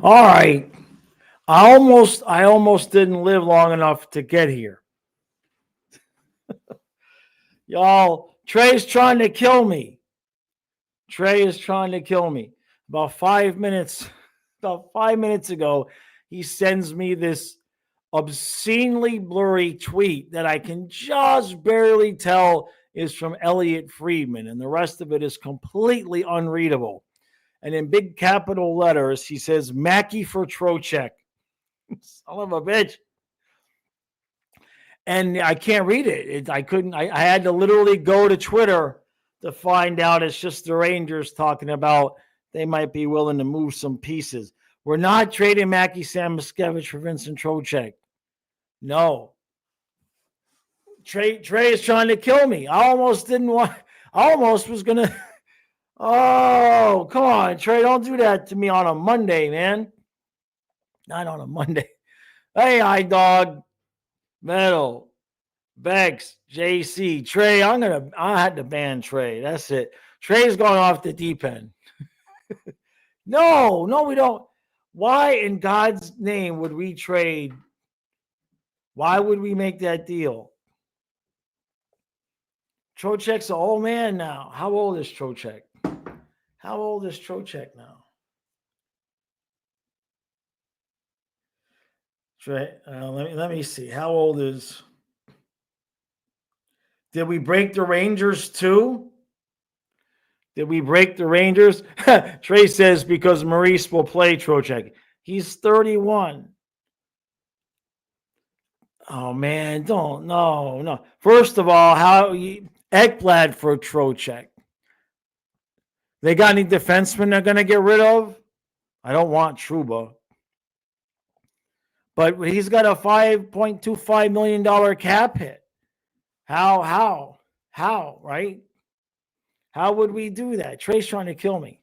All right. I almost didn't live long enough to get here. Y'all, Trey's trying to kill me. Trey is trying to kill me. About 5 minutes, about 5 minutes ago, he sends me this obscenely blurry tweet that I can just barely tell is from Elliot Friedman, and the rest of it is completely unreadable. And in big capital letters, he says, Mackey for Trocheck. Son of a bitch. And I can't read it. I couldn't. I had to literally go to Twitter to find out it's just the Rangers talking about they might be willing to move some pieces. We're not trading Mackie Samoskevich for Vincent Trocheck. No. Trey is trying to kill me. I almost didn't want. I almost was gonna. Oh, come on, Trey! Don't do that to me on a Monday, man. Not on a Monday. Hey, I dog. Metal, Bex, JC, Trey. I had to ban Trey. That's it. Trey's going off the deep end. No, we don't. Why in God's name would we trade? Why would we make that deal? Trocheck's an old man now. How old is Trocheck? How old is Trocheck now? Trey, let me see. How old is? Did we break the Rangers too? Did we break the Rangers? Trey says because Maurice will play Trocheck. He's 31. Oh man, no. First of all, Ekblad for Trocheck? They got any defensemen they're gonna get rid of? I don't want Trouba. But he's got a $5.25 million cap hit. How, right? How would we do that? Trey's trying to kill me.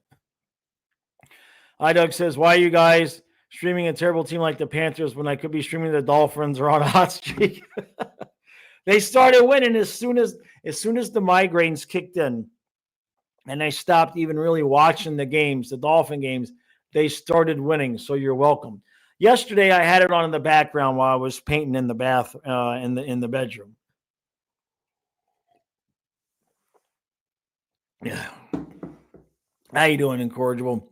Doug says, why are you guys streaming a terrible team like the Panthers when I could be streaming the Dolphins or on a hot streak? They started winning as soon as the migraines kicked in and they stopped even really watching the games, the Dolphin games. They started winning, so you're welcome. Yesterday, I had it on in the background while I was painting in the bath in the bedroom. Yeah. How you doing, Incorrigible?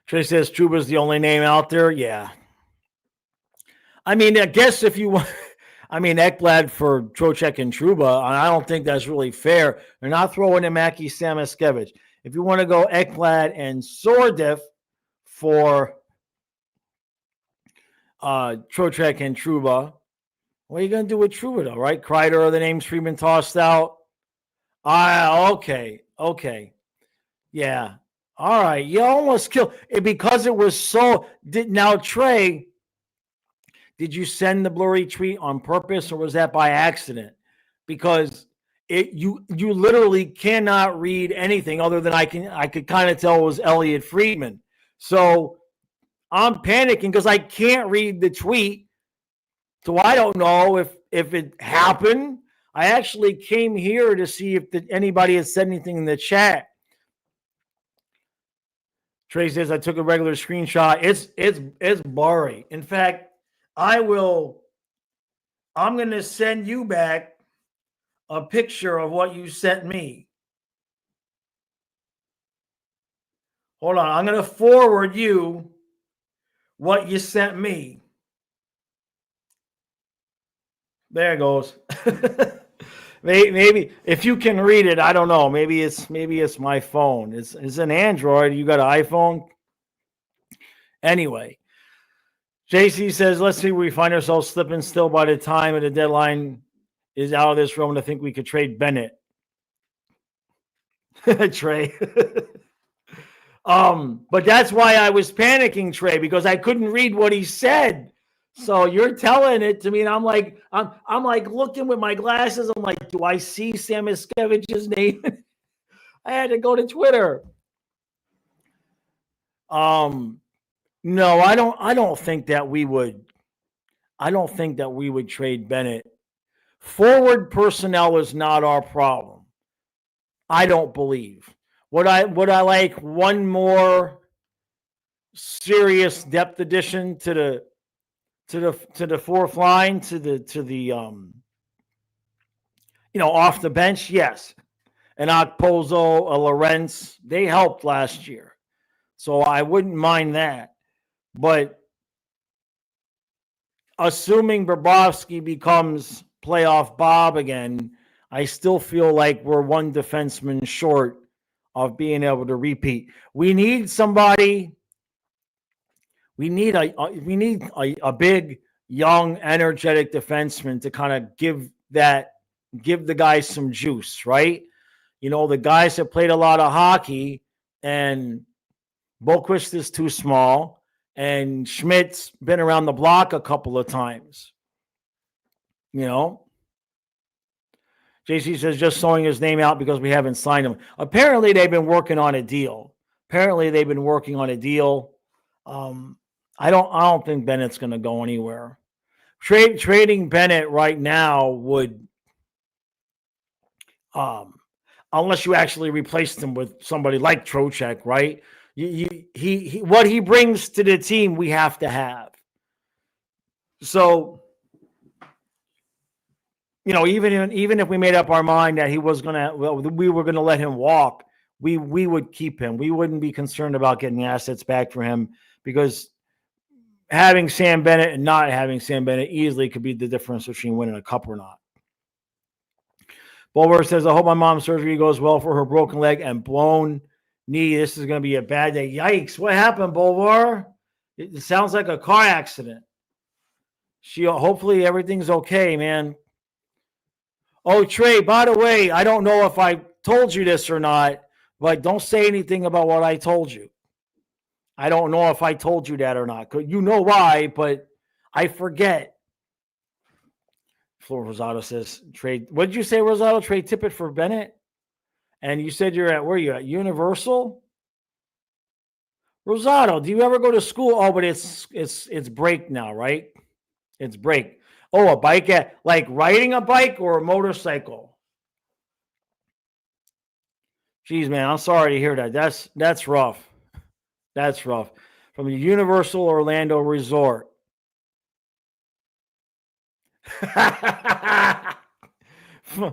Trey says Trouba's the only name out there. Yeah. I mean, I guess if you want, Ekblad for Trocheck and Trouba, I don't think that's really fair. They're not throwing in Mackie Samoskevich. If you want to go Ekblad and Sordif for Trocheck and Trouba, what are you going to do with Trouba, though, right? Kreider are the names Freeman tossed out. Okay. Yeah. All right. You almost killed it because it was so. Now, Trey, did you send the blurry tweet on purpose or was that by accident? Because you literally cannot read anything other than I could kind of tell it was Elliot Friedman. So I'm panicking because I can't read the tweet. So I don't know if it happened. I actually came here to see if anybody had said anything in the chat. Trey says I took a regular screenshot. It's blurry. In fact, I'm going to send you back a picture of what you sent me. Hold on. I'm going to forward you what you sent me. There it goes. Maybe if you can read it, I don't know. Maybe it's my phone. It's an Android. You got an iPhone? Anyway, JC says, let's see where we find ourselves slipping still by the time of the deadline is out of this room to think we could trade Bennett. Trey. But that's why I was panicking, Trey, because I couldn't read what he said. So you're telling it to me, and I'm like looking with my glasses. I'm like, do I see Samuskevich's name? I had to go to Twitter. No, I don't think that we would. I don't think that we would trade Bennett. Forward personnel is not our problem. I don't believe. Would I like one more serious depth addition to the fourth line, to the off the bench, yes. And Okposo, a Lorenz, they helped last year. So I wouldn't mind that. But assuming Bobrovsky becomes playoff Bob again, I still feel like we're one defenseman short of being able to repeat. We need somebody. We need a big, young, energetic defenseman to kind of give the guys some juice, right? The guys that played a lot of hockey, and Boquist is too small, and Schmidt's been around the block a couple of times. JC says just throwing his name out because we haven't signed him. Apparently, they've been working on a deal. I don't think Bennett's going to go anywhere. Trading Bennett right now would, unless you actually replaced him with somebody like Trocheck, right? He what he brings to the team, we have to have. So, even if we made up our mind that we were gonna let him walk, we would keep him. We wouldn't be concerned about getting assets back for him, because having Sam Bennett and not having Sam Bennett easily could be the difference between winning a cup or not. Bulwer says, I hope my mom's surgery goes well for her broken leg and blown knee. This is going to be a bad day. Yikes. What happened, Bulwer? It sounds like a car accident. Hopefully everything's okay, man. Oh, Trey, by the way, I don't know if I told you this or not, but don't say anything about what I told you. I don't know if I told you that or not. You know why, but I forget. Flor Rosado says, trade. What did you say, Rosado? Trade Tippett for Bennett? And you said where are you at? Universal? Rosado, do you ever go to school? Oh, but it's break now, right? It's break. Oh, a bike, like riding a bike or a motorcycle? Jeez, man, I'm sorry to hear that. That's rough. That's rough. From the Universal Orlando Resort.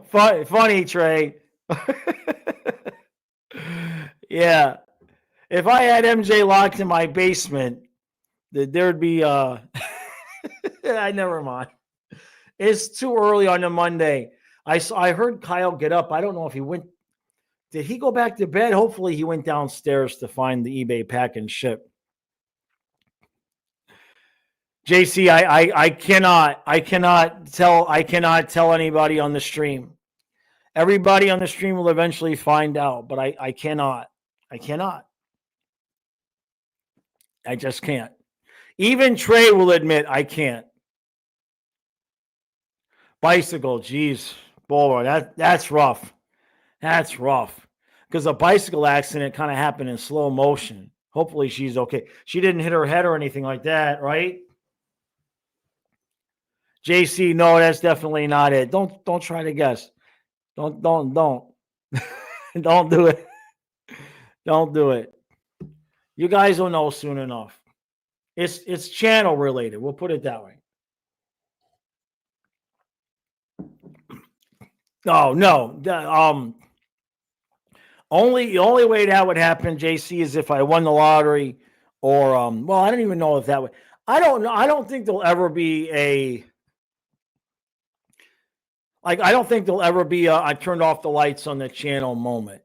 Funny, Trey. Yeah. If I had MJ locked in my basement, there'd be I never mind. It's too early on a Monday. I heard Kyle get up. I don't know if he went. Did he go back to bed? Hopefully he went downstairs to find the eBay pack and ship. JC, I cannot tell anybody on the stream. Everybody on the stream will eventually find out, but I cannot. I just can't. Even Trey will admit I can't. Bicycle, geez, boy, that's rough. That's rough, because a bicycle accident kind of happened in slow motion. Hopefully she's okay. She didn't hit her head or anything like that, right? JC, no, that's definitely not it. Don't try to guess. Don't don't do it. Don't do it. You guys will know soon enough. It's channel related. We'll put it that way. No. The only way that would happen, JC, is if I won the lottery, or well, I don't even know if that would. I don't know. I don't think there'll ever be a I don't think there'll ever be a I turned off the lights on the channel moment.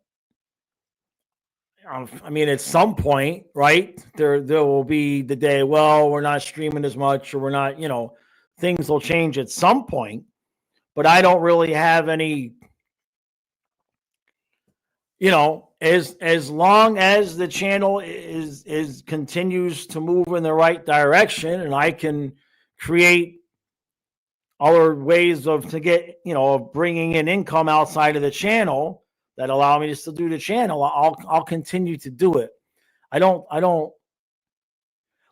I mean, at some point, right? There will be the day, well, we're not streaming as much, or we're not, things will change at some point. But I don't really have any, as long as the channel is continues to move in the right direction, and I can create other ways of bringing in income outside of the channel that allow me to still do the channel, I'll continue to do it. I don't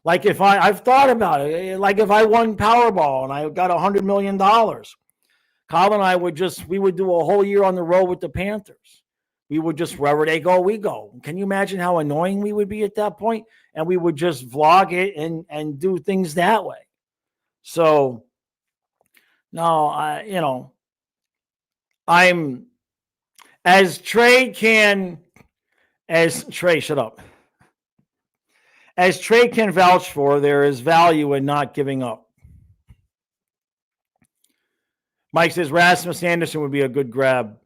like if I've thought about it, like if I won Powerball and I got $100 million, Kyle and I we would do a whole year on the road with the Panthers. We would just, wherever they go, we go. Can you imagine how annoying we would be at that point? And we would just vlog it and do things that way. So, no, I'm as Trey can, as Trey, shut up. As Trey can vouch for, there is value in not giving up. Mike says Rasmus Anderson would be a good grab.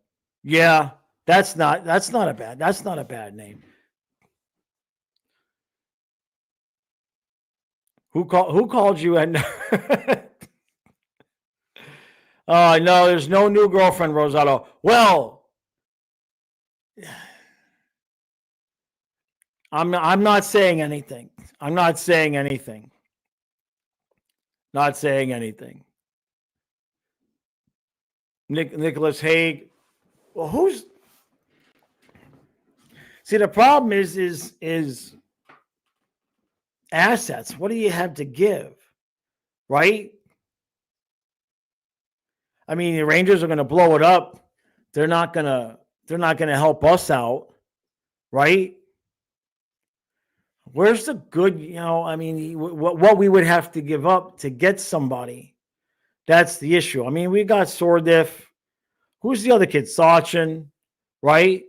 Yeah, that's not a bad name. Who called you? And oh no, there's no new girlfriend, Rosado. Well, I'm not saying anything. I'm not saying anything. Not saying anything. Nicholas Haig. Well, who's? See, the problem is assets. What do you have to give? Right? I mean, the Rangers are going to blow it up. They're not going to help us out, right? Where's the good, I mean, what we would have to give up to get somebody? That's the issue. I mean, we got Sordiff. Who's the other kid? Sachin, right?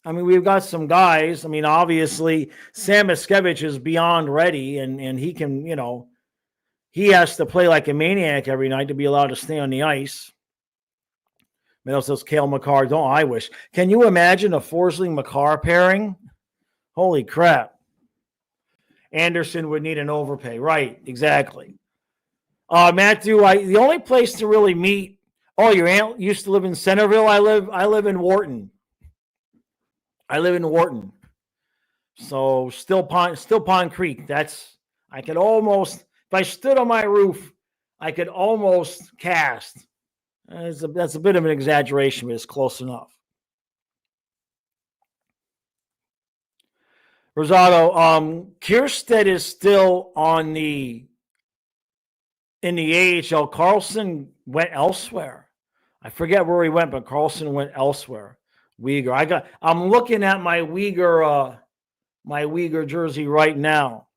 I mean, we've got some guys. I mean, obviously, Sam Miskevich is beyond ready, and he can, he has to play like a maniac every night to be allowed to stay on the ice. Middle says Cale Makar. Don't I wish? Can you imagine a Forsling Makar pairing? Holy crap. Anderson would need an overpay. Right, exactly. Matthew, the only place to really meet. Oh, your aunt used to live in Centerville. I live in Wharton. So Still Pond Creek. I could almost, if I stood on my roof, I could almost cast. That's a bit of an exaggeration, but it's close enough. Rosado, Kierstead is still in the AHL. Carlson went elsewhere. I forget where he went, but Carlson went elsewhere. Uyghur. I'm looking at my Uyghur jersey right now.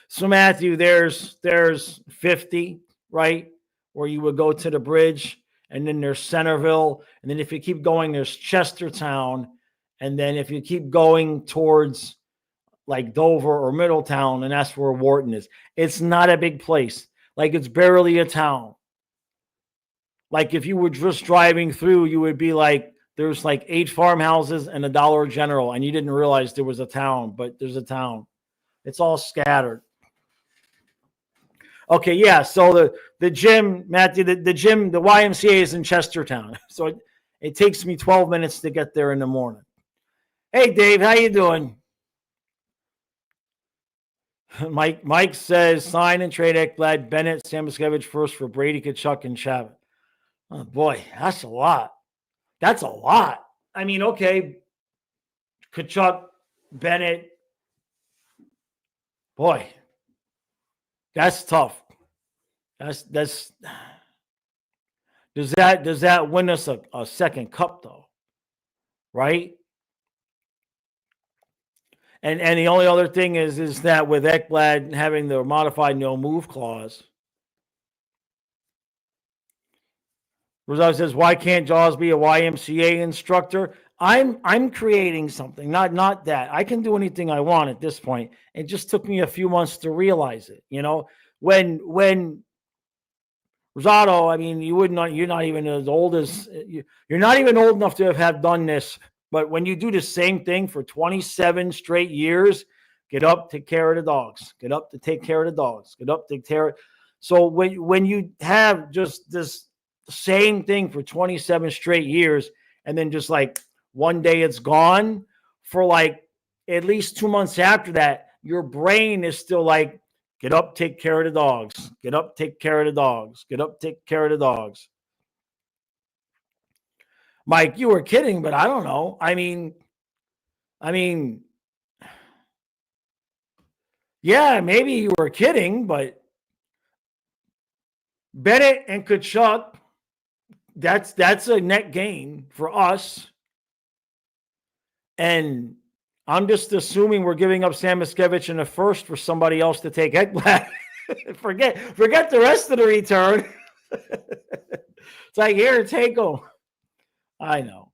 So Matthew, there's 50, right? Where you would go to the bridge, and then there's Centerville, and then if you keep going, there's Chestertown, and then if you keep going towards like Dover or Middletown, and that's where Wharton is. It's not a big place. Like, it's barely a town. Like, if you were just driving through, you would be like, there's like 8 farmhouses and a Dollar General, and you didn't realize there was a town, but there's a town. It's all scattered. Okay, yeah, so the gym, Matthew, the gym, the YMCA is in Chestertown. So it takes me 12 minutes to get there in the morning. Hey, Dave, how you doing? Mike says, sign and trade Ekblad, Bennett, Sam Miskevich first for Brady, Tkachuk, and Chavez. Oh, boy, that's a lot. That's a lot. I mean, okay, Tkachuk, Bennett. Boy, that's tough. That's does that win us a second cup, though? Right? And the only other thing is that with Ekblad having the modified no move clause, Rosado says, why can't Jaws be a YMCA instructor? I'm creating something, not that. I can do anything I want at this point. It just took me a few months to realize it. When Rosado, I mean, you're not even as old as you're not even old enough to have done this. But when you do the same thing for 27 straight years, get up, take care of the dogs. Get up to take care of the dogs. Get up, take care of. So when you have just this same thing for 27 straight years, and then just like one day it's gone, for like at least 2 months after that, your brain is still like, get up, take care of the dogs. Get up, take care of the dogs. Get up, take care of the dogs. Mike, you were kidding, but I don't know. I mean, yeah, maybe you were kidding, but Bennett and Tkachuk, that's a net gain for us. And I'm just assuming we're giving up Sam Miskevich in the first for somebody else to take Ekblad. forget the rest of the return. It's like, here, take them. I know.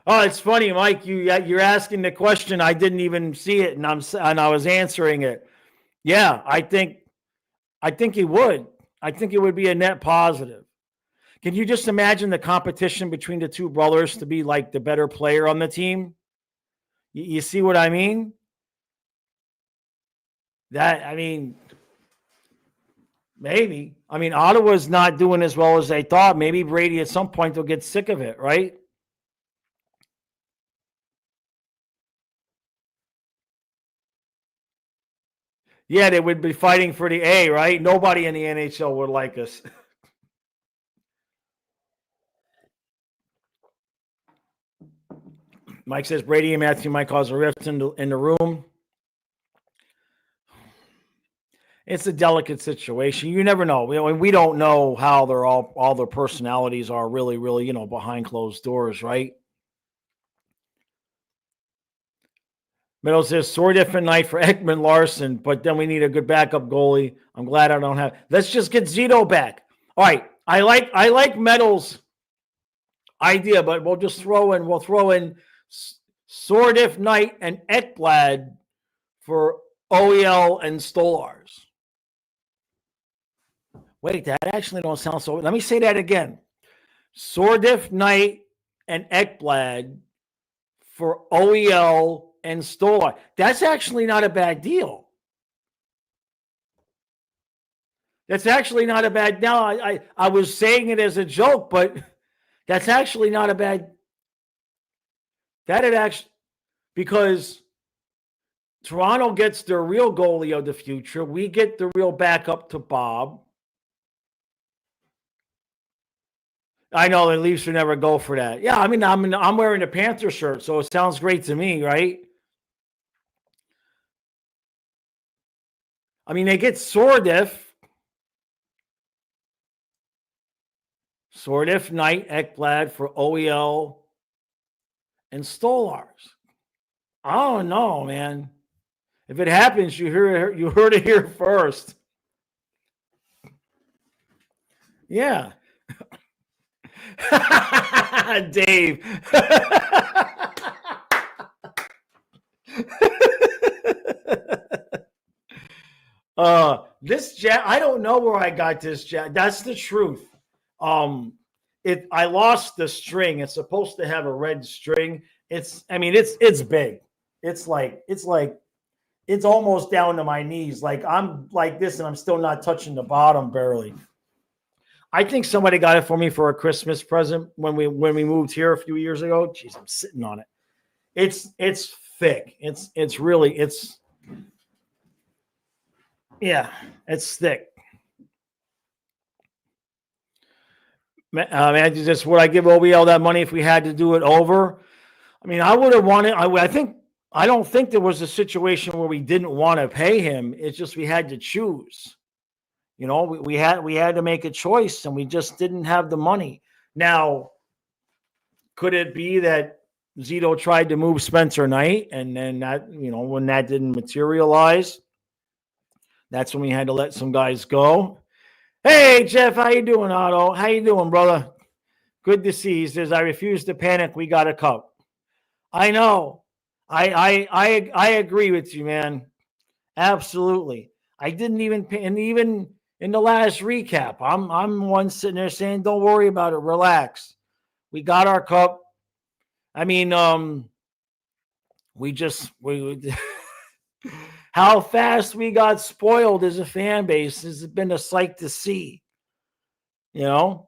Oh, it's funny, Mike. You're asking the question. I didn't even see it, and I was answering it. Yeah, I think he would. I think it would be a net positive. Can you just imagine the competition between the two brothers to be like the better player on the team? You see what I mean? Maybe. I mean, Ottawa's not doing as well as they thought. Maybe Brady at some point will get sick of it, right? Yeah, they would be fighting for the A, right? Nobody in the NHL would like us. Mike says Brady and Matthew might cause a rift in the room. It's a delicate situation. You never know. We don't know how they're all their personalities are really, behind closed doors, right? Middle says sore different night for Ekman Larson, but then we need a good backup goalie. I'm glad I don't have. Let's just get Zito back. All right. I like Metal's idea, but we'll throw in Sordif Knight and Ekblad for OEL and Stolars. Wait, that actually don't sound so. Let me say that again. Sordif Knight and Ekblad for OEL and Stolar. That's actually not a bad deal. That's actually not a bad. Now, I was saying it as a joke, but that's actually not a bad. That it actually, because Toronto gets their real goalie of the future. We get the real backup to Bob. I know the Leafs would never go for that. Yeah, I mean, I'm wearing a Panther shirt, so it sounds great to me, right? I mean, they get Sordif, Knight, Ekblad for OEL and Stolars. I don't know, man. If it happens, you heard it here first. Yeah. Dave. This jacket, I don't know where I got this jacket. That's the truth. I lost the string. It's supposed to have a red string. It's big. It's almost down to my knees. Like I'm like this and I'm still not touching the bottom barely. I think somebody got it for me for a Christmas present when we moved here a few years ago. Jeez, I'm sitting on it. It's thick. It's thick. Just would I give OBL that money if we had to do it over? I mean, I would have wanted. I don't think there was a situation where we didn't want to pay him. It's just we had to choose. We had to make a choice, and we just didn't have the money. Now, could it be that Zito tried to move Spencer Knight, and then that when that didn't materialize, that's when we had to let some guys go? Hey, Jeff, how you doing, Otto? How you doing, brother? Good to see you. He says, I refuse to panic. We got a cup. I know. I agree with you, man. Absolutely. I didn't even, and even in the last recap, I'm one sitting there saying, don't worry about it. Relax. We got our cup. I mean, we how fast we got spoiled as a fan base has been a sight to see. Rosado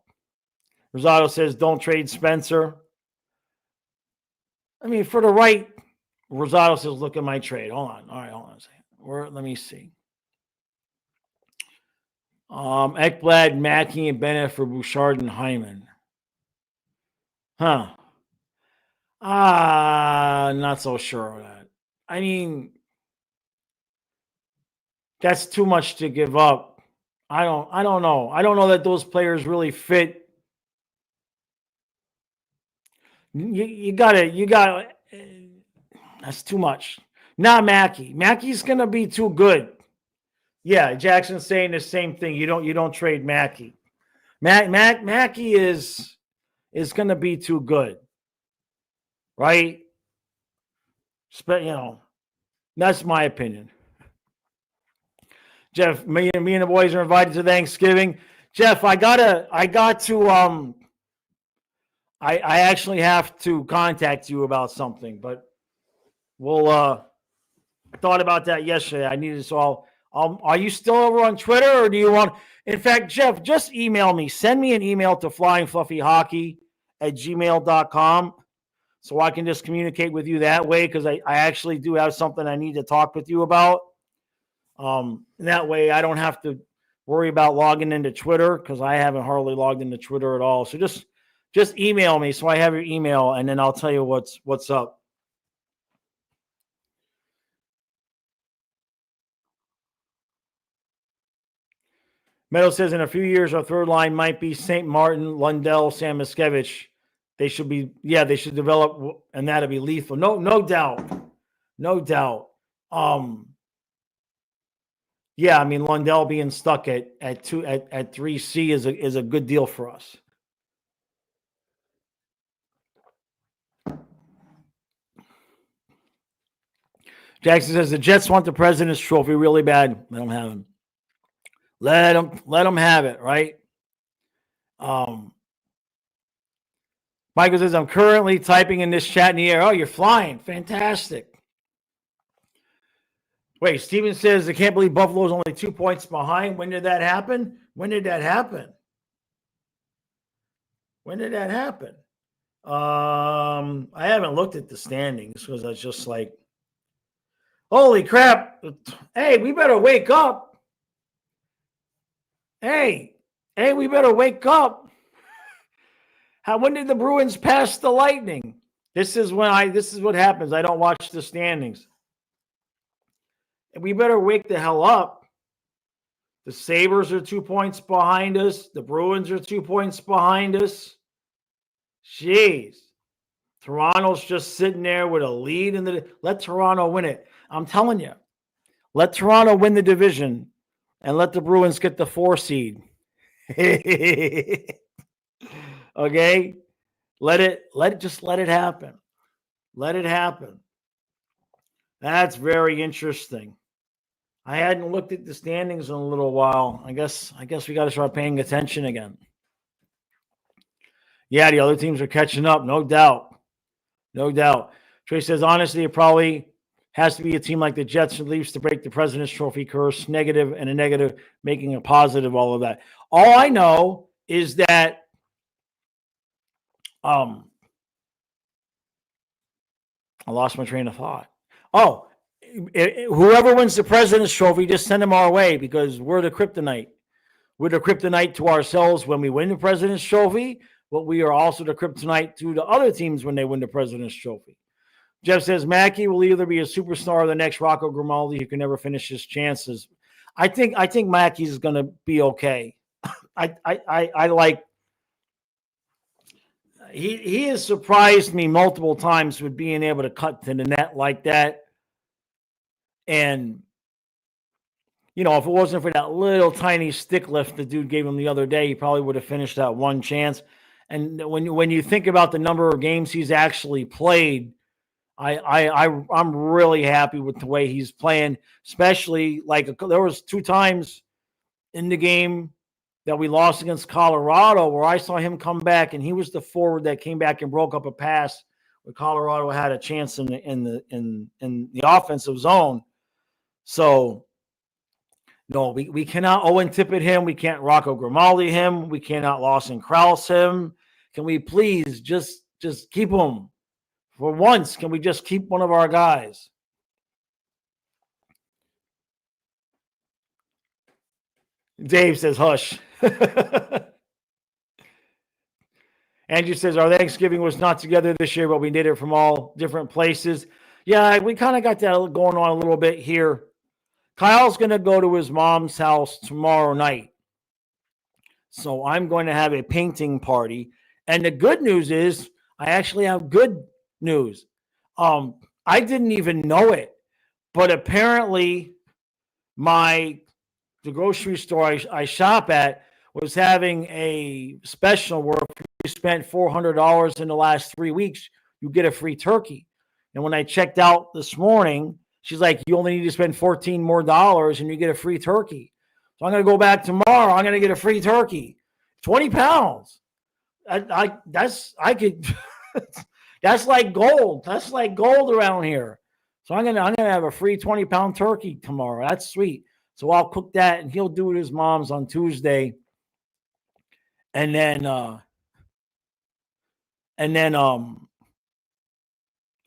says, don't trade Spencer. I mean, for the right, Rosado says, look at my trade. Hold on. All right, hold on a second. Let me see. Ekblad, Mackey, and Bennett for Bouchard and Hyman. Huh. Not so sure of that. I mean, that's too much to give up. I don't know. I don't know that those players really fit You gotta. That's too much. Not Mackey. Mackey's gonna be too good. Yeah, Jackson's saying the same thing. You don't trade Mackey. Mackey is gonna be too good, right? That's my opinion. Jeff, me and the boys are invited to Thanksgiving. Jeff, I actually have to contact you about something, but we'll I thought about that yesterday. I needed so are you still over on Twitter, or do you want, in fact, Jeff, just email me. Send me an email to flyingfluffyhockey@gmail.com so I can just communicate with you that way, because I actually do have something I need to talk with you about. That way I don't have to worry about logging into Twitter, because I haven't hardly logged into Twitter at all. So just email me so I have your email, and then I'll tell you what's up. Meadow says in a few years our third line might be St. Martin, Lundell, Samoskevich. They should develop, and that'll be lethal. No doubt. Yeah, I mean, Lundell being stuck at 3C is a good deal for us. Jackson says the Jets want the President's Trophy really bad. Let them have him. Let them have it, right? Michael says, I'm currently typing in this chat in the air. Oh, you're flying. Fantastic. Wait, Steven says, I can't believe Buffalo's only 2 points behind. When did that happen? I haven't looked at the standings because I was just like, holy crap. Hey, we better wake up. Hey, we better wake up. When did the Bruins pass the Lightning? This is what happens. I don't watch the standings. And we better wake the hell up. The Sabres are 2 points behind us. The Bruins are 2 points behind us. Jeez. Toronto's just sitting there with a lead let Toronto win it. I'm telling you. Let Toronto win the division and let the Bruins get the 4 seed. Okay? Let it happen. Let it happen. That's very interesting. I hadn't looked at the standings in a little while. I guess we got to start paying attention again. Yeah, the other teams are catching up, no doubt. Trey says, honestly, it probably has to be a team like the Jets and Leafs to break the President's Trophy curse, negative and a negative, making a positive, all of that. All I know is that I lost my train of thought. Oh, whoever wins the President's Trophy, just send them our way, because we're the kryptonite. We're the kryptonite to ourselves when we win the President's Trophy, but we are also the kryptonite to the other teams when they win the President's Trophy. Jeff says Mackey will either be a superstar or the next Rocco Grimaldi who can never finish his chances. I think Mackey's going to be okay. I like. He has surprised me multiple times with being able to cut to the net like that. And, if it wasn't for that little tiny stick lift the dude gave him the other day, he probably would have finished that one chance. And when you think about the number of games he's actually played, I'm really happy with the way he's playing, especially there was 2 times in the game that we lost against Colorado where I saw him come back, and he was the forward that came back and broke up a pass where Colorado had a chance in the offensive zone. So no, we cannot Owen Tippett him. We can't Rocco Grimaldi him. We cannot Lawson Krause him. Can we please just keep him? For once, can we just keep one of our guys? Dave says, hush. Andrew says, our Thanksgiving was not together this year, but we did it from all different places. Yeah, we kind of got that going on a little bit here. Kyle's going to go to his mom's house tomorrow night. So I'm going to have a painting party. And the good news is I actually have good news. I didn't even know it, but apparently the grocery store I shop at was having a special where if you spent $400 in the last 3 weeks, you get a free turkey. And when I checked out this morning, she's like, you only need to spend $14 more and you get a free turkey. So I'm going to go back tomorrow. I'm going to get a free turkey, 20 pounds. I could, that's like gold. That's like gold around here. So I'm gonna have a free 20-pound turkey tomorrow. That's sweet. So I'll cook that, and he'll do it at his mom's on Tuesday. And then I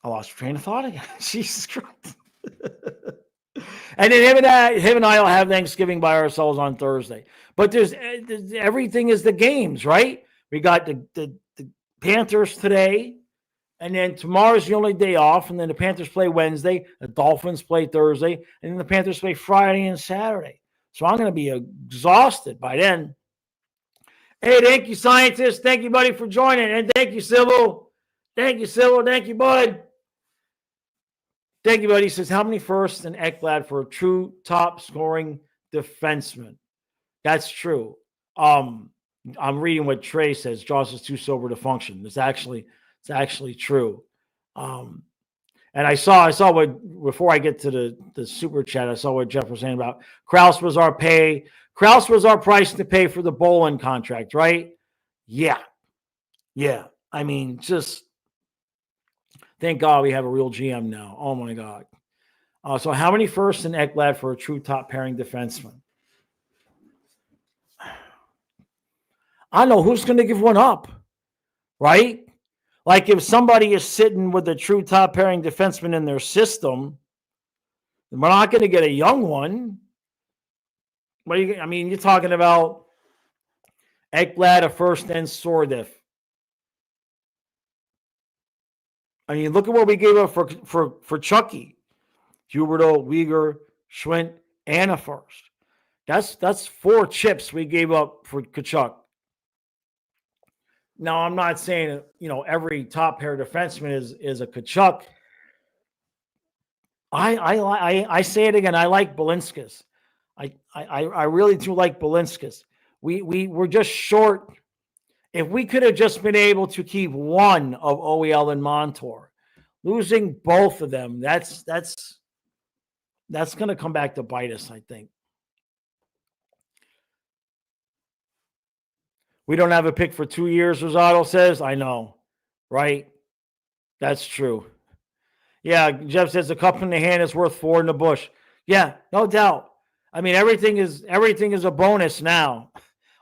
lost train of thought again. Jesus Christ. And then him and I will have Thanksgiving by ourselves on Thursday. But there's everything is the games, right? We got the Panthers today, and then tomorrow's the only day off, and then the Panthers play Wednesday, the Dolphins play Thursday, and then the Panthers play Friday and Saturday. So I'm going to be exhausted by then. Hey, thank you, scientists. Thank you, buddy, for joining. And thank you, Sybil. Thank you, Sybil. Thank you, bud. Thank you, buddy. He says, how many firsts in Ekblad for a true top-scoring defenseman? That's true. I'm reading what Trey says. Josh is too sober to function. It's actually true. And I saw what, before I get to the super chat, I saw what Jeff was saying about Krause was our price to pay for the Bolin contract, right? Yeah. I mean, just thank God we have a real GM now. Oh my God. So how many firsts in Ekblad for a true top pairing defenseman? I don't know who's going to give one up, right? Like if somebody is sitting with a true top pairing defenseman in their system, we're not going to get a young one. You're talking about Ekblad, a first, and Sordif. I mean, look at what we gave up for Chucky, Huberto, Uyghur, Schwint, and a first. That's 4 chips we gave up for Tkachuk. Now, I'm not saying every top pair defenseman is a Tkachuk. I say it again. I like Belinskas. I really do like Belinskas. We're just short. If we could have just been able to keep one of OEL and Montour, losing both of them, that's going to come back to bite us, I think. We don't have a pick for 2 years, Rosado says. I know, right? That's true. Yeah, Jeff says the cup in the hand is worth 4 in the bush. Yeah, no doubt. I mean, everything is a bonus now.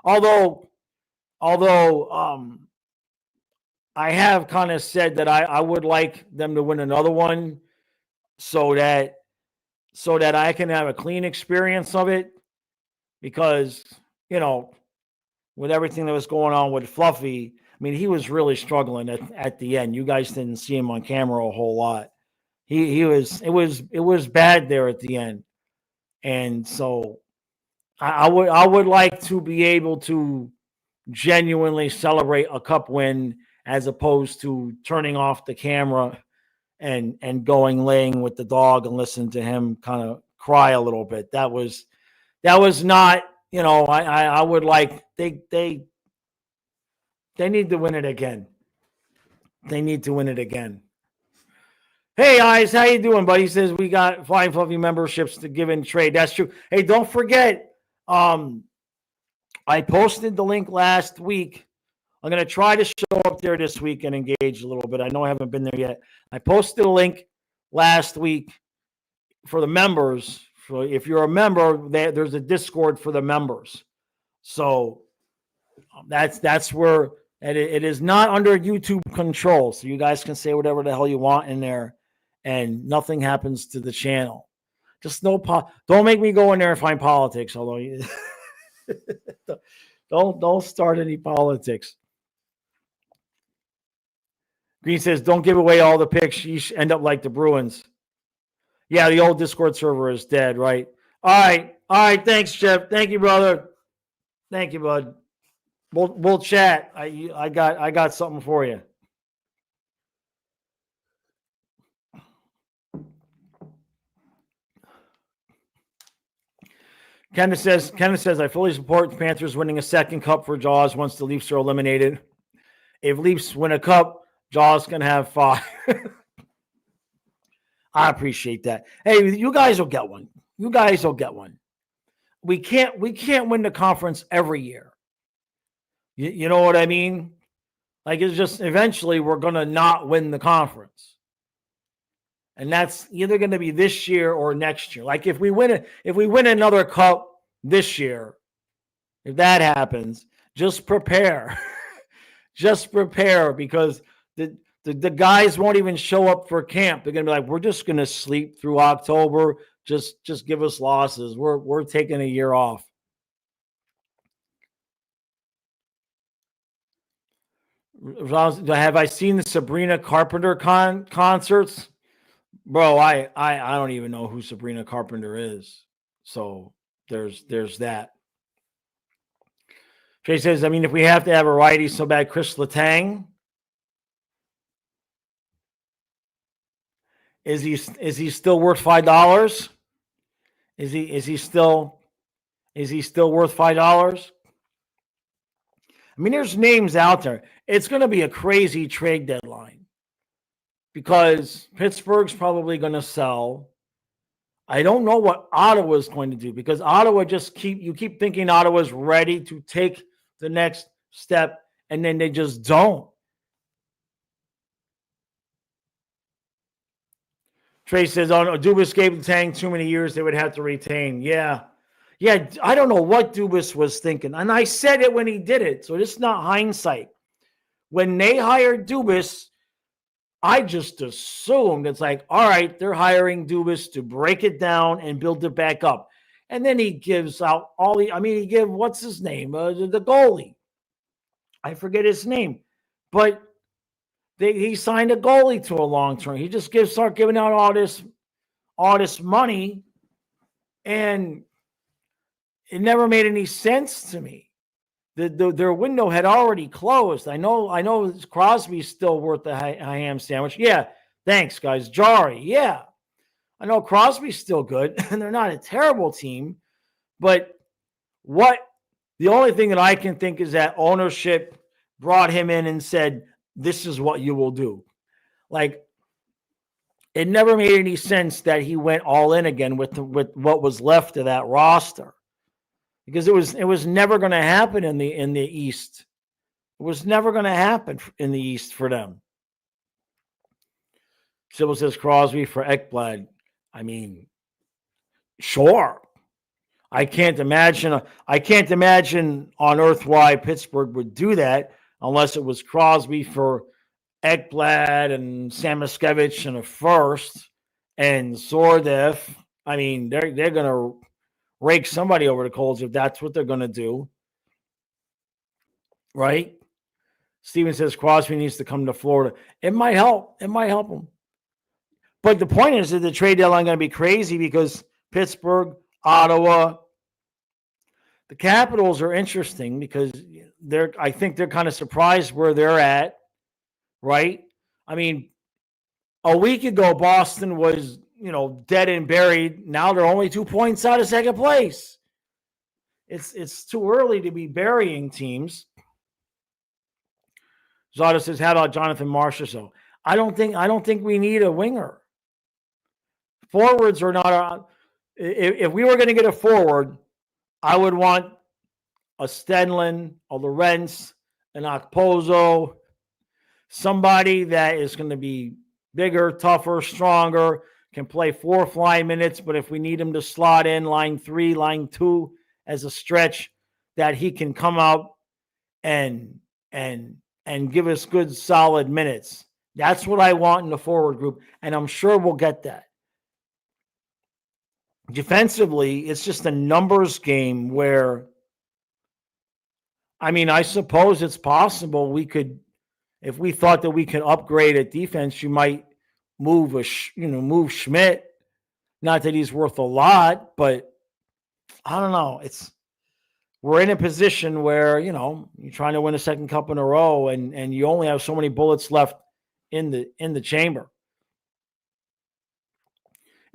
Although I have kind of said that I would like them to win another one so that I can have a clean experience of it, because with everything that was going on with Fluffy, I mean, he was really struggling at the end. You guys didn't see him on camera a whole lot. It was bad there at the end. And so I would like to be able to genuinely celebrate a cup win as opposed to turning off the camera and laying with the dog and listen to him kind of cry a little bit. That was not, I would like, they need to win it again. They need to win it again. Hey, guys, how you doing, buddy? He says we got Flying Fluffy memberships to give in trade. That's true. Hey, don't forget, I posted the link last week. I'm going to try to show up there this week and engage a little bit. I know I haven't been there yet. I posted a link last week for the members. If you're a member, there's a Discord for the members. So that's where it is not under YouTube control. So you guys can say whatever the hell you want in there, and nothing happens to the channel. Just don't make me go in there and find politics. Although don't start any politics. Green says, don't give away all the picks. You end up like the Bruins. Yeah, the old Discord server is dead, right? All right. Thanks, Jeff. Thank you, brother. Thank you, bud. We'll chat. I got something for you. Kenneth says, I fully support the Panthers winning a second cup for Jaws once the Leafs are eliminated. If Leafs win a cup, Jaws can have 5. I appreciate that. Hey, you guys will get one. You guys will get one. We can't win the conference every year. You know what I mean? Like, it's just eventually we're going to not win the conference. And that's either going to be this year or next year. Like if we win another cup this year, if that happens, just prepare. Just prepare, because the guys won't even show up for camp. They're going to be like, we're just going to sleep through October. Just give us losses. We're taking a year off. Have I seen the Sabrina Carpenter concerts? Bro, I don't even know who Sabrina Carpenter is. So there's that. Trey says, I mean, if we have to have a righty so bad, Chris Letang. Is he still worth $5? Is he still worth $5? I mean, there's names out there. It's going to be a crazy trade deadline because Pittsburgh's probably going to sell. I don't know what Ottawa's going to do, because Ottawa you keep thinking Ottawa's ready to take the next step, and then they just don't. Trey says, oh no, Dubas gave the Tang too many years, they would have to retain. Yeah, I don't know what Dubas was thinking. And I said it when he did it, so this is not hindsight. When they hired Dubas, I just assumed it's like, all right, they're hiring Dubas to break it down and build it back up. And then he gives out what's his name? The goalie. I forget his name. But he signed a goalie to a long term. He just start giving out all this money, and it never made any sense to me. Their window had already closed. I know Crosby's still worth the ham sandwich. Yeah, thanks, guys. Jari, yeah. I know Crosby's still good, and they're not a terrible team. But the only thing that I can think is that ownership brought him in and said, this is what you will do. Like, it never made any sense that he went all in again with what was left of that roster. Because it was never going to happen in the East. It was never going to happen in the East for them. Sybil says Crosby for Ekblad. I mean, sure. I can't imagine on earth why Pittsburgh would do that unless it was Crosby for Ekblad and Samoskevich and a first and Sordev. I mean, they're going to rake somebody over the coals if that's what they're going to do. Right? Steven says Crosby needs to come to Florida. It might help. It might help him. But the point is that the trade deadline going to be crazy because Pittsburgh, Ottawa, the Capitals are interesting because I think they're kind of surprised where they're at. Right? I mean, a week ago, Boston was, dead and buried. Now they're only 2 points out of second place. It's too early to be burying teams. Zada says, how about Jonathan Marchessault? I don't think we need a winger. Forwards are not if we were going to get a forward, I would want a Stenlin, a Lorentz, an Okposo, somebody that is going to be bigger, tougher, stronger, can play 4 fly minutes, but if we need him to slot in line 3, line 2 as a stretch, that he can come out and give us good, solid minutes. That's what I want in the forward group, and I'm sure we'll get that. Defensively, it's just a numbers game where, I suppose it's possible we could, if we thought that we could upgrade at defense, you might move Schmidt. Not that he's worth a lot, but I don't know. We're in a position where, you're trying to win a second cup in a row and you only have so many bullets left in the chamber.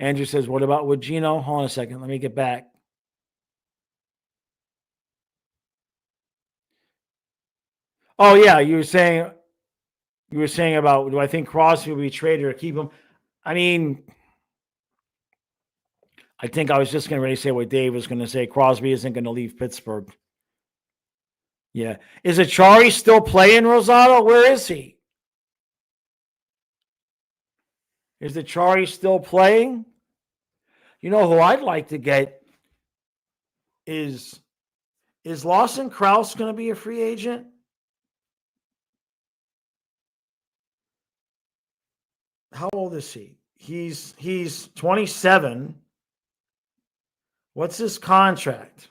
Andrew says, what about with Gino? Hold on a second. Let me get back. Oh yeah, you were saying about, do I think Crosby will be traded or keep him? I mean, I think I was just going to say what Dave was going to say. Crosby isn't going to leave Pittsburgh. Yeah. Is Achari still playing, Rosado? Where is he? Is Achari still playing? You know who I'd like to get is Lawson Krause going to be a free agent? How old is he? He's 27. What's his contract?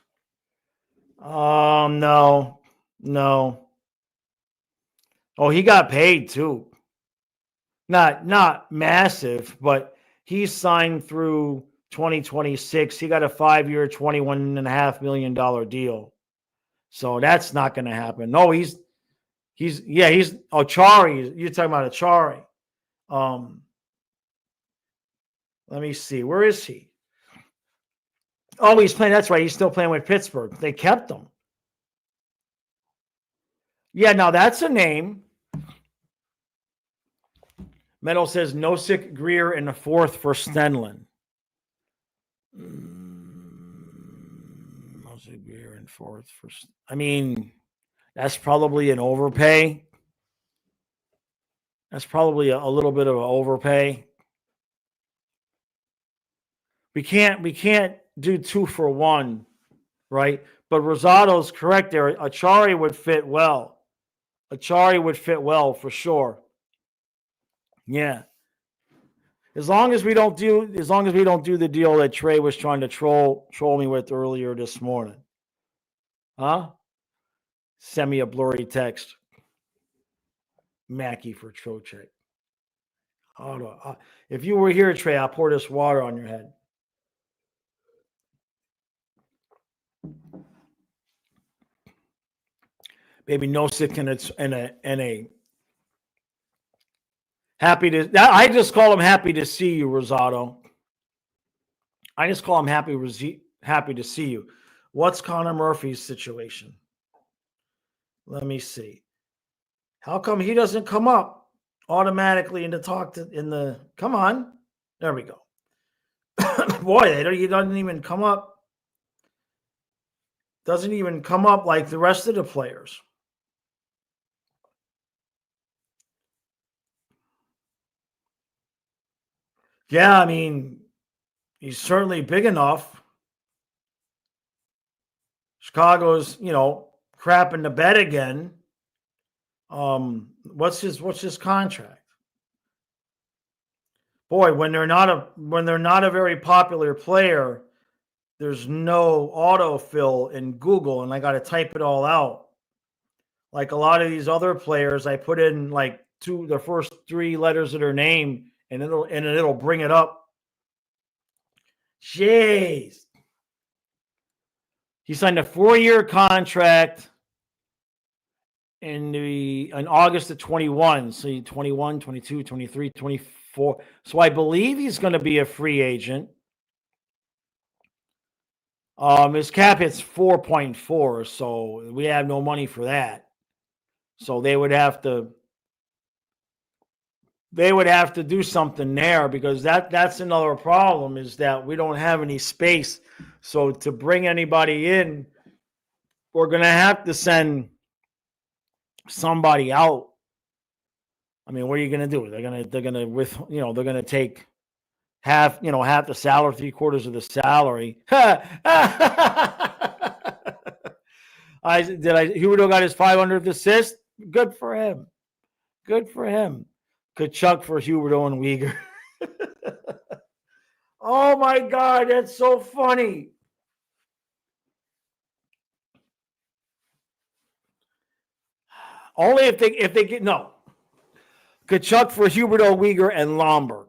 No. Oh, he got paid too. Not massive, but he's signed through 2026. He got a 5-year, $21.5 million deal. So that's not going to happen. No, he's Achari. You're talking about Achari. Let me see. Where is he? Oh, he's playing. That's right. He's still playing with Pittsburgh. They kept him. Yeah, now that's a name. Metal says Nosek, Greer in the 4th for Stenlin. Nosek, Greer in 4th for. I mean, that's probably an overpay. That's probably a little bit of an overpay. We can't do 2 for 1, right? But Rosado's correct there. Achari would fit well. Achari would fit well for sure. Yeah. As long as we don't do the deal that Trey was trying to troll me with earlier this morning. Huh? Send me a blurry text. Mackey for Trocheck. If you were here, Trey, I'll pour this water on your head. Baby Nosek and a happy to. I just call him happy to see you, Rosado. I just call him happy to see you. What's Connor Murphy's situation? Let me see. How come he doesn't come up automatically in the come on? There we go. Boy, he doesn't even come up. Doesn't even come up like the rest of the players. Yeah, I mean, he's certainly big enough. Chicago's, crapping the bed again. What's his contract? Boy, when they're not a very popular player, there's no autofill in Google, and I got to type it all out. Like a lot of these other players, I put in like the first 3 letters of their name, and it'll bring it up. Jeez. He signed a 4-year contract in August of 21. So 21, 22, 23, 24. So I believe he's going to be a free agent. His cap hits 4.4, so we have no money for that. So they would have to do something there, because that's another problem, is that we don't have any space. So to bring anybody in, we're going to have to send somebody out. I mean, what are you going to do? They're going to take half the salary, 3/4 of the salary. Huberdeau got his 500th assist. Good for him. Kachuk for Huberdeau and Uyghur. Oh my God, that's so funny. Only if they get no. Kachuk for Huberdeau, Uyghur, and Lomberg.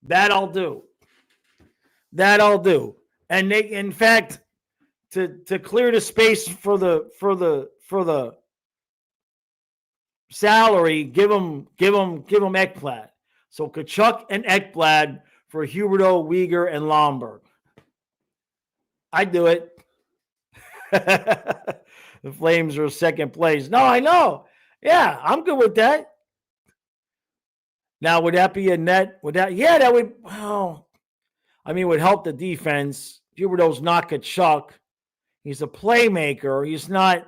That'll do. And they, in fact, to clear the space for the salary, give them Ekblad. So Kachuk and Ekblad for Huberdeau, Uyghur, and Lomberg. I'd do it. The Flames are second place. No, I know. Yeah, I'm good with that. Now, would that be a net? Would that? Yeah, that would. Well, I mean, it would help the defense. Huberdeau's not Kachuk. He's a playmaker. He's not.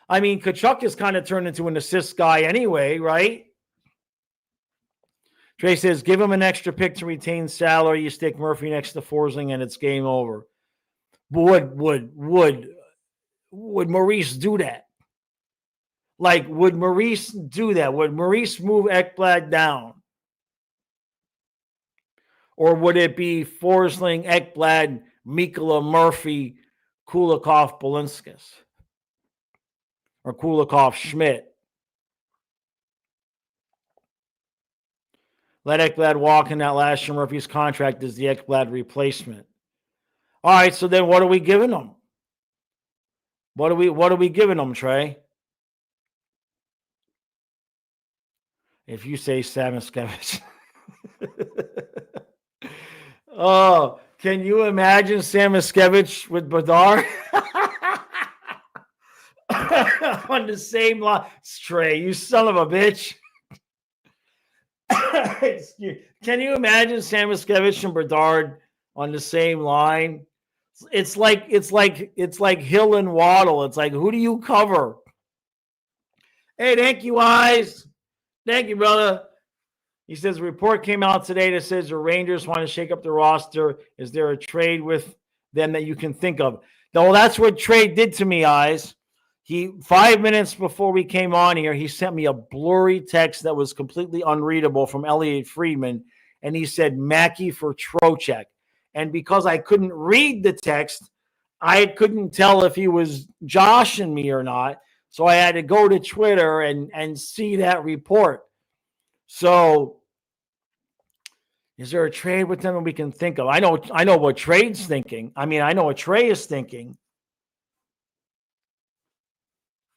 I mean, Kachuk is kind of turned into an assist guy anyway, right? Trey says, give him an extra pick to retain salary. You stick Murphy next to Forsling, and it's game over. Would Maurice do that? Like, would Maurice do that? Would Maurice move Ekblad down? Or would it be Forsling, Ekblad, Mikula, Murphy, Kulikov, Balinskis? Or Kulikov, Schmidt? Let Ekblad walk in that last year. Murphy's contract is the Ekblad replacement. All right, so then what are we giving them? What are we giving them, Trey? If you say Samoskevich. Oh, can you imagine Samoskevich with Bedard? On the same line. Trey, you son of a bitch. Can you imagine Samoskevich and Bedard on the same line? It's like Hill and Waddle. It's like, who do you cover? Hey, thank you, Eyes. Thank you, brother. He says a report came out today that says the Rangers want to shake up the roster. Is there a trade with them that you can think of? No, that's what trade did to me, Eyes. 5 minutes before we came on here, he sent me a blurry text that was completely unreadable from Elliot Friedman, and he said Mackey for Trocheck. And because I couldn't read the text, I couldn't tell if he was joshing me or not. So I had to go to Twitter and see that report. So is there a trade with them that we can think of? I know what Trade's thinking. I mean, I know what Trey is thinking.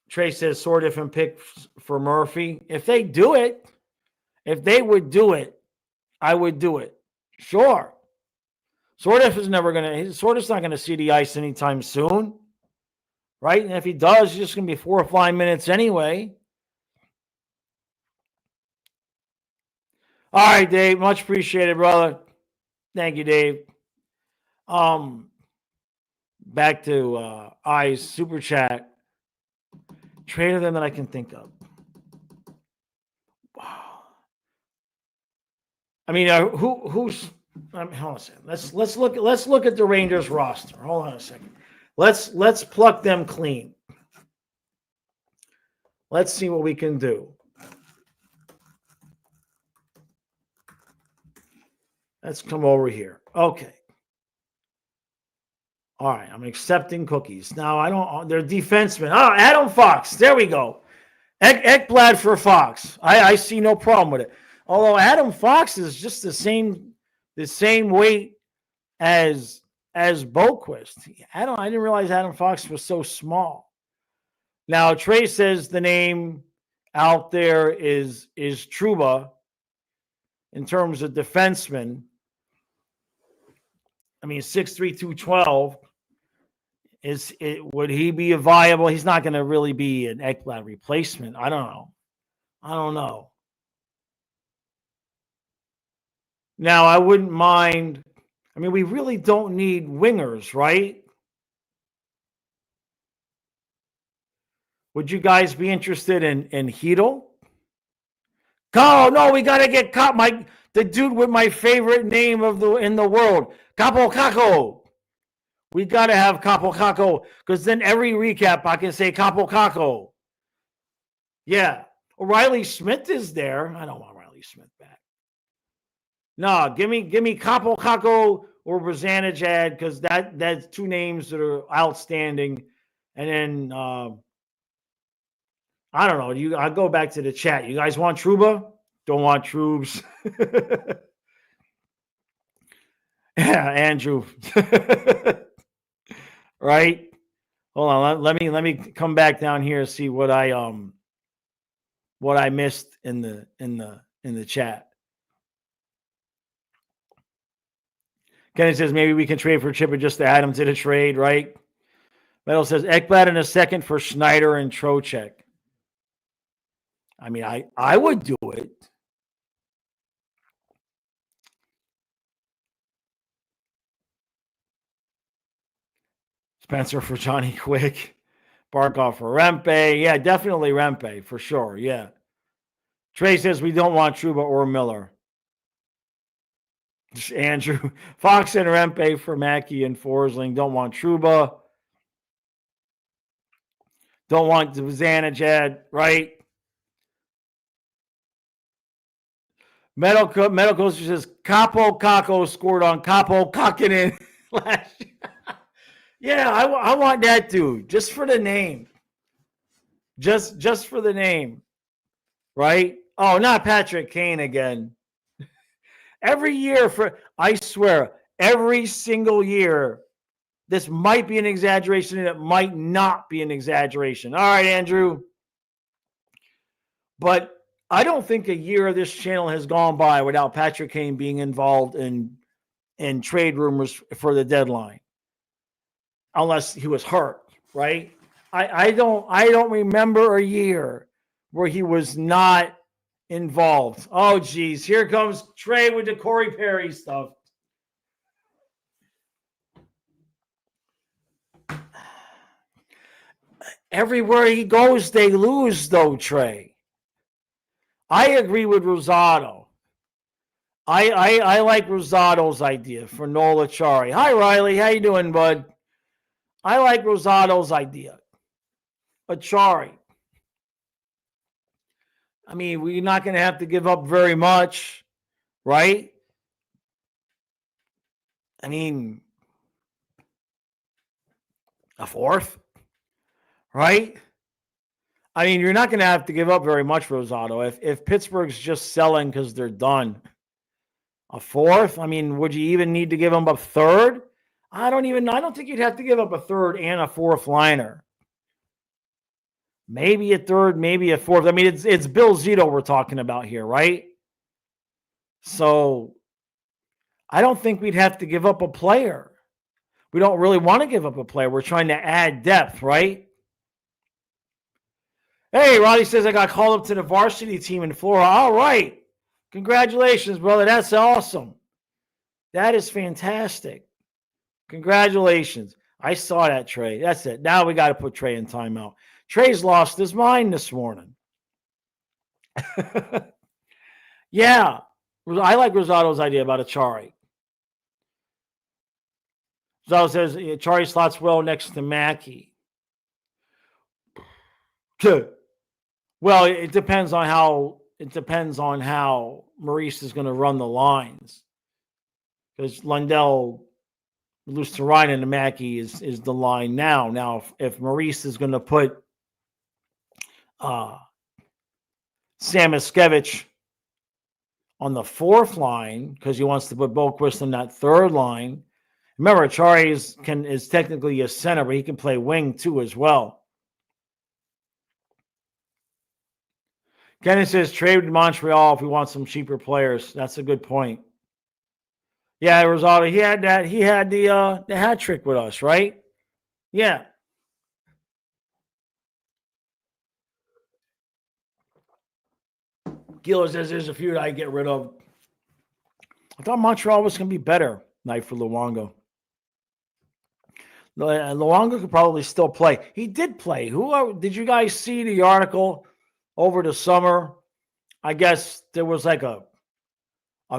Trey says sort of and pick for Murphy. If they do it, if they would do it, I would do it. Sure. Sordif Sordif's not going to see the ice anytime soon. Right? And if he does, it's just going to be 4 or 5 minutes anyway. All right, Dave. Much appreciated, brother. Thank you, Dave. Back to I's super chat. Trade of them that I can think of. Wow. I mean, who's? Hold on a second. Let's look at the Rangers roster. Hold on a second. Let's pluck them clean. Let's see what we can do. Let's come over here. Okay. All right, I'm accepting cookies. Now, they're defensemen. Oh, Adam Fox. There we go. Ekblad for Fox. I see no problem with it. Although Adam Fox is just the same weight as Boquist. I didn't realize Adam Fox was so small. Now, Trey says the name out there is Trouba in terms of defensemen. I mean, 6'3", 212. Would he be a viable? He's not going to really be an Ekblad replacement. I don't know. Now, I wouldn't mind. I mean, we really don't need wingers, right? Would you guys be interested in Hedl? Oh, no, we got to get the dude with my favorite name in the world, Capo Caco. We got to have Capo Caco because then every recap I can say Capo Caco. Yeah. Riley Smith is there. I don't want Riley Smith back. No, give me Capo Caco or Brzanajad because that's two names that are outstanding. And then I don't know. I'll go back to the chat. You guys want Trouba? Don't want Troubs. Yeah, Andrew. Right? Hold on. Let me come back down here and see what I missed in the chat. Kenny says maybe we can trade for Chipper just to add him to the trade, right? Metal says Ekblad in a second for Schneider and Trocheck. I mean, I would do it. Spencer for Johnny Quick. Barkov for Rempe. Yeah, definitely Rempe for sure. Yeah. Trey says we don't want Trouba or Miller. Andrew. Fox and Rempe for Mackey and Forsling. Don't want Trouba. Don't want Zanajad, right? Medical says Capo Caco scored on Capo Kakinen last year. Yeah, I want that dude just for the name. Just for the name, right? Oh, not Patrick Kane again. Every year I swear, every single year, this might be an exaggeration and it might not be an exaggeration. All right, Andrew. But I don't think a year of this channel has gone by without Patrick Kane being involved in trade rumors for the deadline. Unless he was hurt, right? I don't remember a year where he was not involved. Oh, geez. Here comes Trey with the Corey Perry stuff. Everywhere he goes, they lose, though, Trey. I agree with Rosado. I like Rosado's idea for Nola Chari. Hi, Riley. How you doing, bud? I like Rosado's idea. Achari. I mean, we're not going to have to give up very much, right? I mean, a fourth, right? I mean, you're not going to have to give up very much, Rosado. If Pittsburgh's just selling because they're done, a fourth? I mean, would you even need to give them a third? I don't think you'd have to give up a third and a fourth liner. Maybe a third, maybe a fourth. I mean, it's Bill Zito we're talking about here, right? So I don't think we'd have to give up a player. We don't really want to give up a player. We're trying to add depth, right? Hey, Roddy says I got called up to the varsity team in Florida. All right. Congratulations, brother. That's awesome. That is fantastic. Congratulations. I saw that, Trey. That's it. Now we got to put Trey in timeout. Trey's lost his mind this morning. Yeah. I like Rosado's idea about Achari. Rosado says Achari slots well next to Mackey. Well, it depends on how Maurice is going to run the lines. Because Lundell, Luosterainen, and Mackey is the line now. Now, if Maurice is going to put Sam Iskevich on the fourth line because he wants to put Boquist on that third line. Remember, Achari is technically a center, but he can play wing too as well. Kenneth says trade with Montreal if we want some cheaper players. That's a good point. Yeah, Rosado, he had the hat trick with us, right? Yeah. Gila says there's a few that I get rid of. I thought Montreal was going to be better night for Luongo. Luongo could probably still play. He did play. Did you guys see the article over the summer? I guess there was like a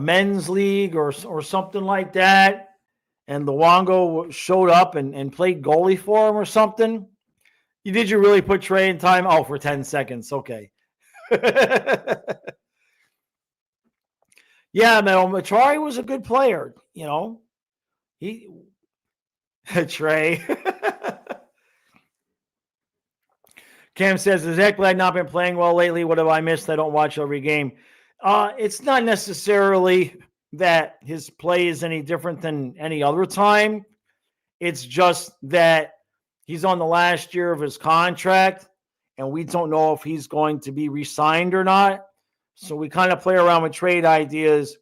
men's league or something like that, and Luongo showed up and played goalie for him or something. Did you really put Trey in time? Oh, for 10 seconds. Okay. Yeah, man, Achari was a good player, you know. Trey. Cam says, has Ekblad not been playing well lately? What have I missed? I don't watch every game. It's not necessarily that his play is any different than any other time. It's just that he's on the last year of his contract, and we don't know if he's going to be re-signed or not. So we kind of play around with trade ideas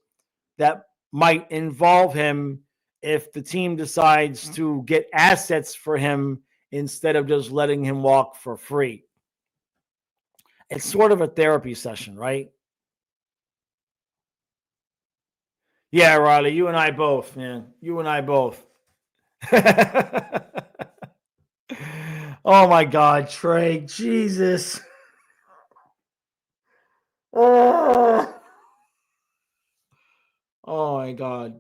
that might involve him if the team decides to get assets for him instead of just letting him walk for free. It's sort of a therapy session, right? Yeah, Riley, you and I both, man. You and I both. Oh my God, Trey, Jesus. Oh my God.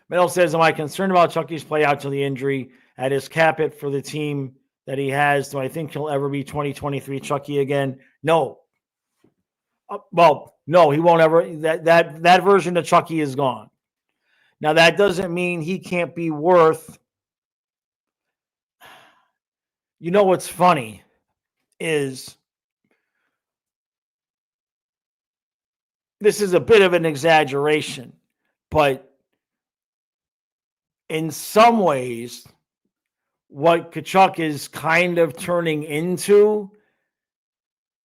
Mel says, am I concerned about Chucky's play out to the injury at his cap hit for the team that he has? Do I think he'll ever be 2023 Chucky again? No. Well, no, he won't ever. That version of Chucky is gone. Now, that doesn't mean he can't be worth. You know what's funny is this is a bit of an exaggeration, but in some ways, what Tkachuk is kind of turning into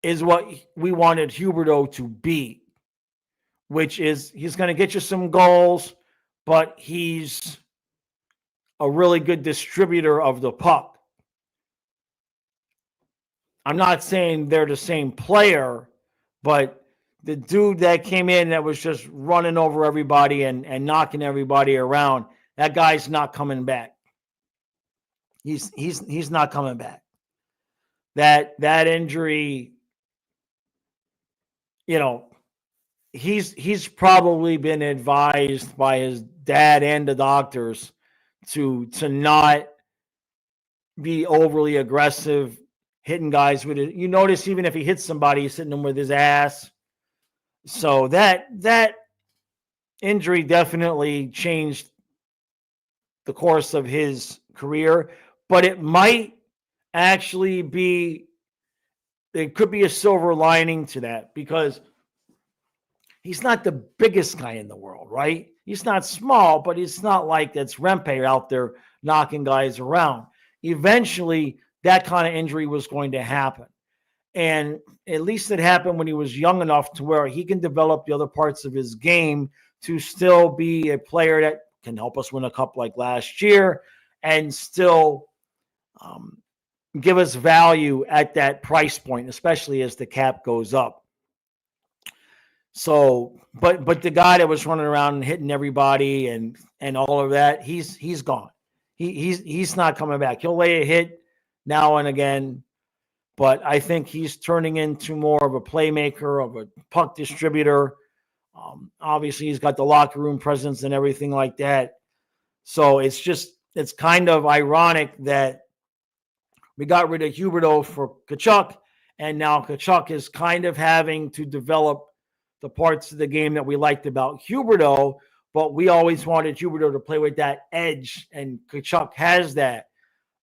is what we wanted Huberdeau to be, which is he's going to get you some goals, but he's a really good distributor of the puck. I'm not saying they're the same player, but the dude that came in that was just running over everybody and knocking everybody around, that guy's not coming back. He's not coming back. That injury, you know, he's probably been advised by his dad and the doctors to not be overly aggressive, hitting guys with it. You notice even if he hits somebody, he's hitting them with his ass. So that injury definitely changed the course of his career, but it might actually be, there could be a silver lining to that because he's not the biggest guy in the world, right? He's not small, but it's not like that's Rempe out there knocking guys around. Eventually, that kind of injury was going to happen. And at least it happened when he was young enough to where he can develop the other parts of his game to still be a player that can help us win a cup like last year and still give us value at that price point, especially as the cap goes up. So, but the guy that was running around and hitting everybody and all of that, he's gone. He's not coming back. He'll lay a hit now and again, but I think he's turning into more of a playmaker, of a puck distributor. Obviously, he's got the locker room presence and everything like that. So it's kind of ironic that we got rid of Huberdeau for Tkachuk, and now Tkachuk is kind of having to develop the parts of the game that we liked about Huberdeau, but we always wanted Huberdeau to play with that edge, and Tkachuk has that.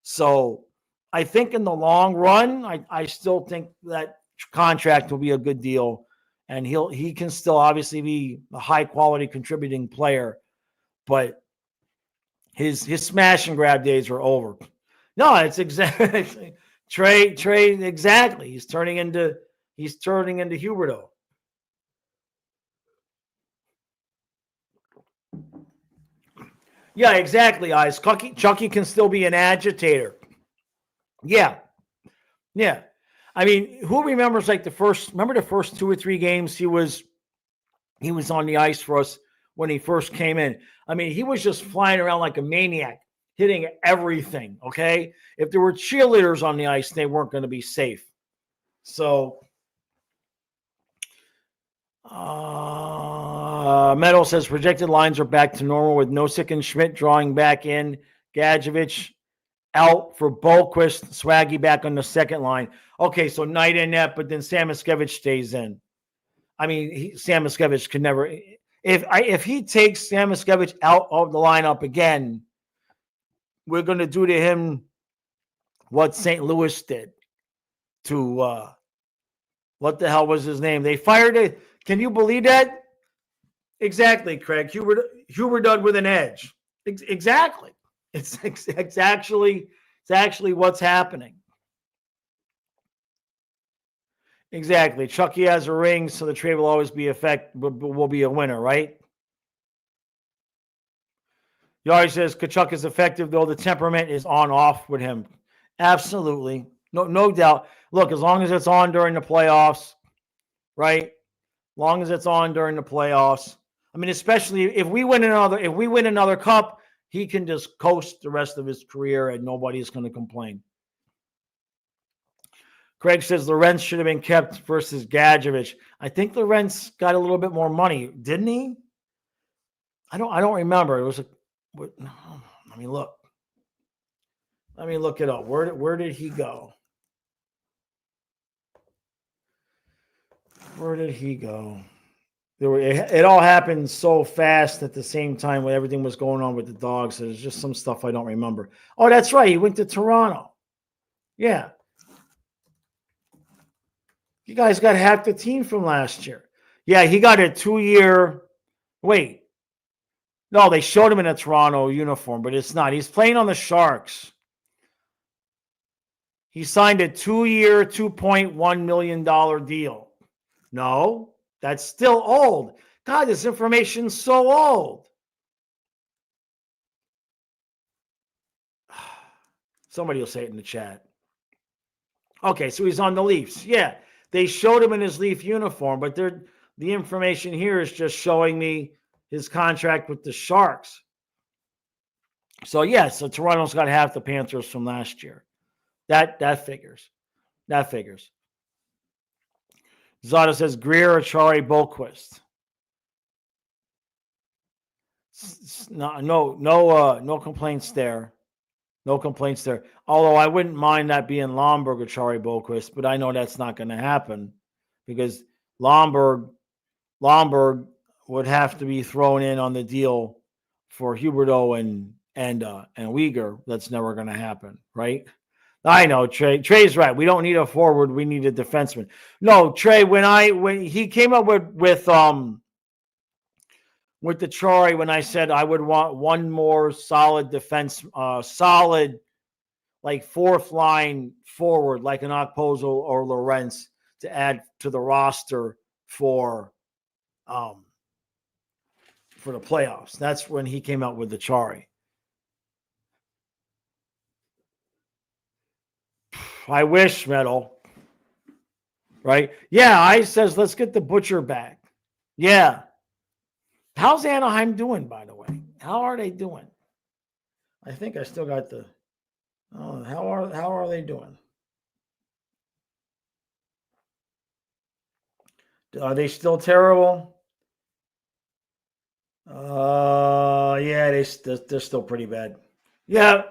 So I think in the long run, I still think that contract will be a good deal, and he can still obviously be a high-quality contributing player, but his smash and grab days are over. No, it's exactly Trey. Exactly. He's turning into Huberdeau. Yeah, exactly, Eyes. Chucky can still be an agitator. Yeah. I mean, who remembers like the first 2 or 3 games he was on the ice for us when he first came in. I mean, he was just flying around like a maniac, hitting everything, okay? If there were cheerleaders on the ice, they weren't going to be safe. So Meadow says projected lines are back to normal with Nosek and Schmidt drawing back in. Gadjevich out for Bohlquist, Swaggy back on the second line. Okay, so Knight in net, but then Samoskevich stays in. I mean, Samoskevich can never. If he takes Samoskevich out of the lineup again, we're going to do to him what St. Louis did to what the hell was his name? They fired it. Can you believe that? Exactly, Craig. Huberdeau with an edge. Exactly. It's actually what's happening. Exactly. Chucky has a ring, so the trade will always be will be a winner, right? Yari says Kachuk is effective, though the temperament is on-off with him. Absolutely. No doubt. Look, as long as it's on during the playoffs, right? Long as it's on during the playoffs. I mean, especially if we win another cup, he can just coast the rest of his career and nobody's going to complain. Craig says Lorenz should have been kept versus Gadjevich. I think Lorenz got a little bit more money, didn't he? I don't remember. It was let me look. Let me look it up. Where did he go? Where did he go? It all happened so fast at the same time when everything was going on with the dogs. So there's just some stuff I don't remember. Oh, that's right. He went to Toronto. Yeah. You guys got half the team from last year. Yeah, he got a 2-year. Wait. No, they showed him in a Toronto uniform, but it's not. He's playing on the Sharks. He signed a 2-year, $2.1 million deal. No, that's still old. God, this information's so old. Somebody will say it in the chat. Okay, so he's on the Leafs. Yeah, they showed him in his Leaf uniform, but the information here is just showing me his contract with the Sharks. So, so Toronto's got half the Panthers from last year. That figures. That figures. Zada says Greer, Achari, Boquist. No complaints there. No complaints there. Although I wouldn't mind that being Lomberg, Achari, Boquist, but I know that's not going to happen because Lomberg would have to be thrown in on the deal for Huberdeau and Uyghur. That's never going to happen, right? I know, Trey. Trey's right. We don't need a forward. We need a defenseman. No, Trey. When he came up with the Chari, when I said I would want one more solid defense, solid like fourth line forward, like an Okposo or Lorenz, to add to the roster for the playoffs. That's when he came out with the Chari. I wish, Metal. Right? Yeah, I says let's get the Butcher back. Yeah. How's Anaheim doing, by the way? How are they doing? I think I still got the. Oh, how are they doing? Are they still terrible? Yeah, they're still pretty bad. Yeah.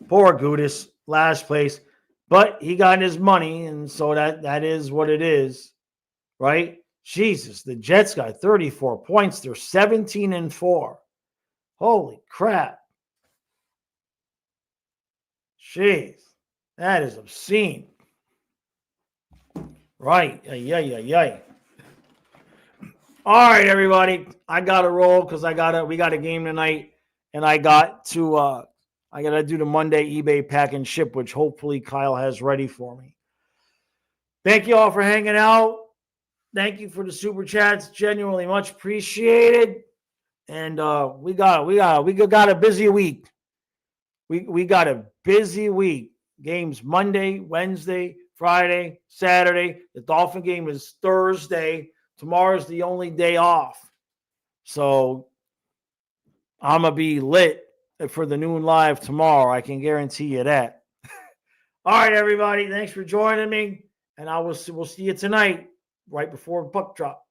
Poor Gudis, last place, but he got his money, and so that is what it is, right? Jesus, the Jets got 34 points. They're 17-4. Holy crap. Jeez, that is obscene. Right. Yeah. All right, everybody. I got to roll because we got a game tonight, and I got to do the Monday eBay pack and ship, which hopefully Kyle has ready for me. Thank you all for hanging out. Thank you for the super chats. Genuinely much appreciated. And we got a busy week. We got a busy week. Games Monday, Wednesday, Friday, Saturday. The Dolphin game is Thursday. Tomorrow's the only day off. So I'm going to be lit for the noon live tomorrow. I can guarantee you that. All right, everybody. Thanks for joining me. And we'll see you tonight right before puck drop.